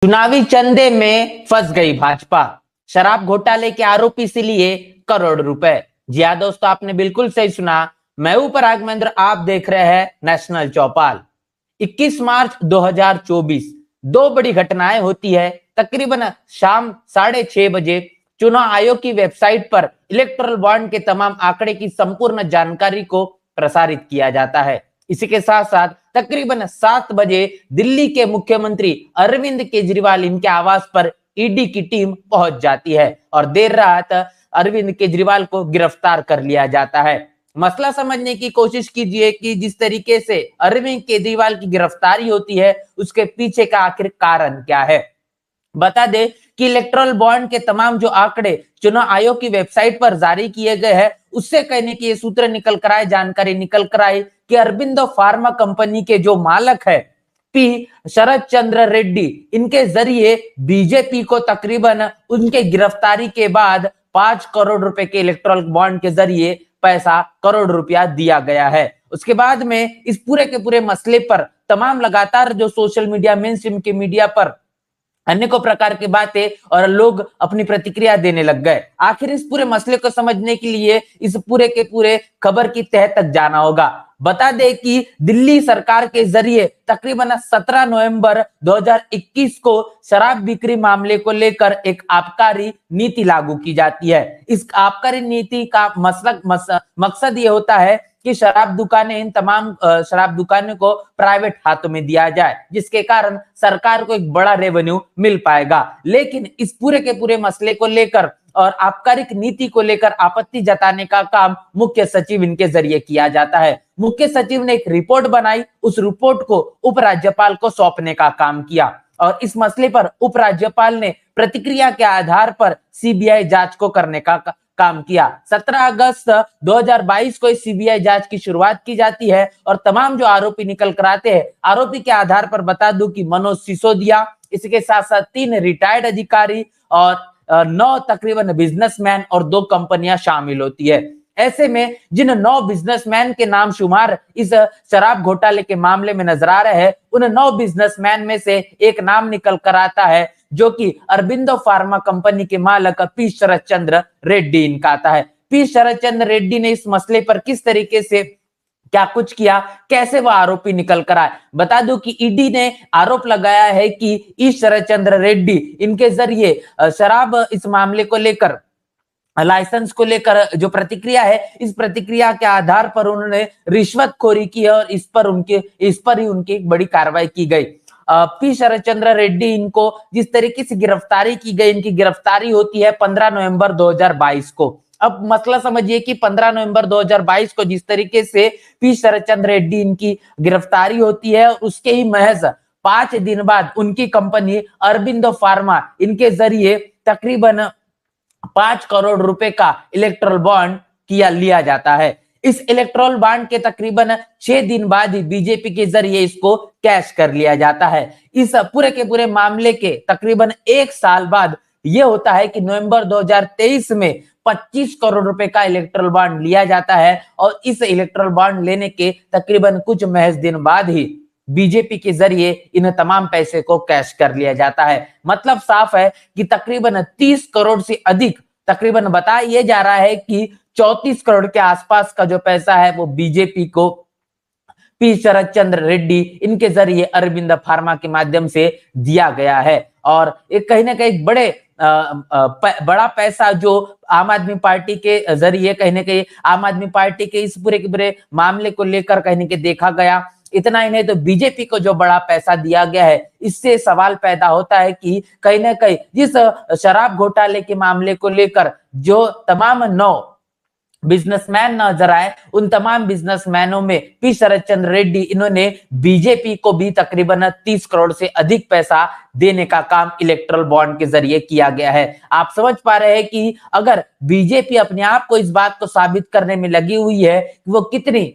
चुनावी चंदे में फंस गई भाजपा। शराब घोटाले के आरोपी से लिए करोड़ रुपए। जी हाँ दोस्तों, आपने बिल्कुल सही सुना। मैं हूं पराग महेंद्र, आप देख रहे हैं नेशनल चौपाल। 21 मार्च 2024 दो बड़ी घटनाएं होती है। तकरीबन शाम 6:30 बजे चुनाव आयोग की वेबसाइट पर इलेक्टोरल बॉन्ड के तमाम आंकड़े की संपूर्ण जानकारी को प्रसारित किया जाता है। इसी के साथ साथ तकरीबन 7 बजे दिल्ली के मुख्यमंत्री अरविंद केजरीवाल इनके आवास पर ईडी की टीम पहुंच जाती है और देर रात अरविंद केजरीवाल को गिरफ्तार कर लिया जाता है। मसला समझने की कोशिश कीजिए कि जिस तरीके से अरविंद केजरीवाल की गिरफ्तारी होती है उसके पीछे का आखिर कारण क्या है। बता दे कि इलेक्टोरल बॉन्ड के तमाम जो आंकड़े चुनाव आयोग की वेबसाइट पर जारी किए गए हैं, उससे कहने की ये सूत्र निकल कर आए, जानकारी निकल कर आई कि अरबिंदो फार्मा कंपनी के जो मालक है पी शरद चंद्र रेड्डी, इनके जरिए बीजेपी को तकरीबन उनके गिरफ्तारी के बाद 5 करोड़ रुपए के इलेक्टोरल बॉन्ड के जरिए पैसा करोड़ रुपया दिया गया है। उसके बाद में इस पूरे के पूरे मसले पर तमाम लगातार जो सोशल मीडिया, मेन स्ट्रीम के मीडिया पर अनेकों प्रकार की बातें और लोग अपनी प्रतिक्रिया देने लग गए। आखिर इस पूरे मसले को समझने के लिए इस पूरे के पूरे खबर की तह तक जाना होगा। बता दें कि दिल्ली सरकार के जरिए तकरीबन 17 नवंबर 2021 को शराब बिक्री मामले को लेकर एक आबकारी नीति लागू की जाती है। इस आबकारी नीति का मकसद ये होता है कि शराब दुकानें, इन तमाम शराब दुकानों को प्राइवेट हाथों में दिया जाए, जिसके कारण सरकार को एक बड़ा रेवेन्यू मिल पाएगा। लेकिन इस पूरे के पूरे मसले को लेकर और आबकारिक नीति को लेकर आपत्ति जताने का काम मुख्य सचिव इनके जरिए किया जाता है। मुख्य सचिव ने एक रिपोर्ट बनाई, उस रिपोर्ट को उपराज्यपाल को सौंपने का काम किया और इस मसले पर उपराज्यपाल ने प्रतिक्रिया के आधार पर सीबीआई जांच को करने का काम किया। 17 अगस्त 2022 को इस सीबीआई जांच की शुरुआत की जाती है और तमाम जो आरोपी निकल कर आते हैं, आरोपी के आधार पर बता दूं कि मनोज सिसोदिया, इसके साथ साथ 3 रिटायर्ड अधिकारी और 9 तकरीबन बिजनेसमैन और 2 कंपनियां शामिल होती है। ऐसे में जिन 9 बिजनेसमैन के नाम शुमार इस शराब घोटाले के मामले में नजर आ रहे हैं, उन 9 बिजनेसमैन में से एक नाम निकल कर आता है जो कि अरबिंदो फार्मा कंपनी के मालक पी शरद चंद्र रेड्डी इनका आता है। पी शरद चंद्र रेड्डी ने इस मसले पर किस तरीके से क्या कुछ किया, कैसे वह आरोपी निकल कर आए। बता दूं कि ईडी ने आरोप लगाया है कि ई शरद चंद्र रेड्डी इनके जरिए शराब इस मामले को लेकर, लाइसेंस को लेकर जो प्रतिक्रिया है, इस प्रतिक्रिया के आधार पर उन्होंने रिश्वतखोरी की और इस पर ही उनकी एक बड़ी कार्रवाई की गई। पी शरद चंद्र रेड्डी, इनको जिस तरीके से गिरफ्तारी की गई, इनकी गिरफ्तारी होती है 15 नवंबर 2022 को। अब मसला समझिए कि 15 नवंबर 2022 को जिस तरीके से पी शरद चंद्र रेड्डी इनकी गिरफ्तारी होती है, उसके ही महज 5 दिन बाद उनकी कंपनी अरबिंदो फार्मा इनके जरिए तकरीबन 5 करोड़ रुपए का इलेक्टोरल बॉन्ड लिया जाता है। इस इलेक्टोरल बॉन्ड के तकरीबन 6 दिन बाद ही बीजेपी के जरिए इसको कैश कर लिया जाता है। इस पूरे के पूरे मामले के तकरीबन 1 साल बाद यह होता है कि नवंबर 2023 में 25 करोड़ रुपए का इलेक्टोरल बॉन्ड लिया जाता है और इस इलेक्टोरल बॉन्ड लेने के तकरीबन कुछ महज दिन बाद ही बीजेपी के जरिए इन तमाम पैसे को कैश कर लिया जाता है। मतलब साफ है कि तकरीबन 30 करोड़ से अधिक, तकरीबन बताया जा रहा है कि 34 करोड़ के आसपास का जो पैसा है वो बीजेपी को पी शरद चंद्र रेड्डी इनके जरिए अरविंद फार्मा के माध्यम से दिया गया है। और एक कहीं ना कहीं बड़ा पैसा जो आम आदमी पार्टी के जरिए कहीं ना कहीं आम आदमी पार्टी के इस पूरे के पूरे मामले को लेकर कहीं ना कहीं देखा गया। इतना ही नहीं तो बीजेपी को जो बड़ा पैसा दिया गया है, इससे सवाल पैदा होता है कि कहीं ना कहीं जिस शराब घोटाले के मामले को लेकर जो तमाम 9 बिजनेसमैन नजर आए, उन तमाम बिजनेसमैनों में पी शरद चंद्र रेड्डी, इन्होंने बीजेपी को भी तकरीबन 30 करोड़ से अधिक पैसा देने का काम इलेक्टोरल बॉन्ड के जरिए किया गया है। आप समझ पा रहे हैं कि अगर बीजेपी अपने आप को इस बात को साबित करने में लगी हुई है कि वो कितनी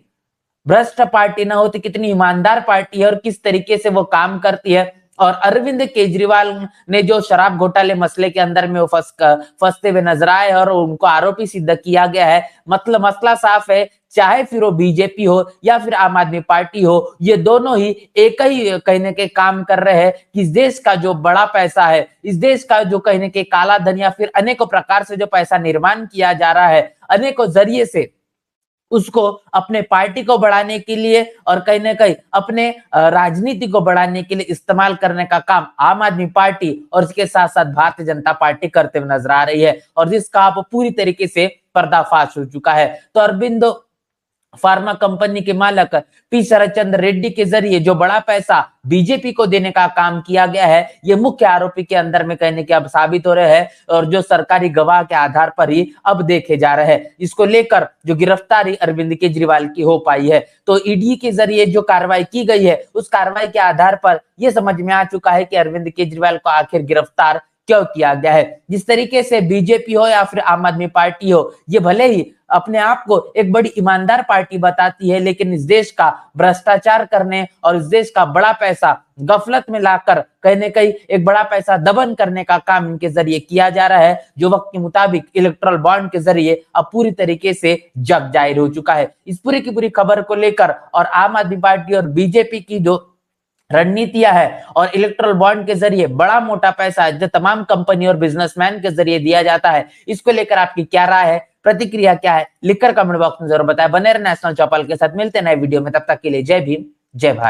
भ्रष्ट पार्टी ना होती, कितनी ईमानदार पार्टी है और किस तरीके से वो काम करती है, और अरविंद केजरीवाल ने जो शराब घोटाले मसले के अंदर में वो फंसते हुए नजर आए और उनको आरोपी सिद्ध किया गया है। मतलब मसला साफ है, चाहे फिर वो बीजेपी हो या फिर आम आदमी पार्टी हो, ये दोनों ही एक ही कहने के काम कर रहे हैं कि इस देश का जो बड़ा पैसा है, इस देश का जो कहने के काला धन या फिर अनेकों प्रकार से जो पैसा निर्माण किया जा रहा है, अनेकों जरिए से उसको अपने पार्टी को बढ़ाने के लिए और कहीं न कहीं अपने राजनीति को बढ़ाने के लिए इस्तेमाल करने का काम आम आदमी पार्टी और इसके साथ-साथ भारतीय जनता पार्टी करते हुए नजर आ रही है और जिसका अब पूरी तरीके से पर्दाफाश हो चुका है। तो अरबिंदो फार्मा कंपनी के मालिक पी शरदचंद्र रेड्डी के जरिए जो बड़ा पैसा बीजेपी को देने का काम किया गया है, ये मुख्य आरोपी के अंदर में कहने के अब साबित हो रहे हैं और जो सरकारी गवाह के आधार पर ही अब देखे जा रहे हैं। इसको लेकर जो गिरफ्तारी अरविंद केजरीवाल की हो पाई है, तो ईडी के जरिए जो कार्रवाई की गई है, उस कार्रवाई के आधार पर यह समझ में आ चुका है कि अरविंद केजरीवाल को आखिर गिरफ्तार क्यों किया गया है। जिस तरीके से बीजेपी हो या फिर आम आदमी पार्टी हो, ये भले ही अपने आप को एक बड़ी ईमानदार पार्टी बताती है, लेकिन इस देश का भ्रष्टाचार करने और इस देश का बड़ा पैसा गफलत में लाकर कहीं कहीं एक बड़ा पैसा दबन करने का काम इनके जरिए किया जा रहा है, जो वक्त के मुताबिक इलेक्ट्रल बॉन्ड के जरिए अब पूरी तरीके से जग जाहिर हो चुका है। इस पूरी की पूरी खबर को लेकर और आम आदमी पार्टी और बीजेपी की जो रणनीतियां है और इलेक्ट्रल बॉन्ड के जरिए बड़ा मोटा पैसा जो तमाम कंपनी और बिजनेसमैन के जरिए दिया जाता है, इसको लेकर आपकी क्या राय है, प्रतिक्रिया क्या है, लिखकर कमेंट बॉक्स में जरूर बताएं। बने रहे नेशनल चौपाल के साथ, मिलते हैं नए वीडियो में, तब तक के लिए जय भीम, जय भारत।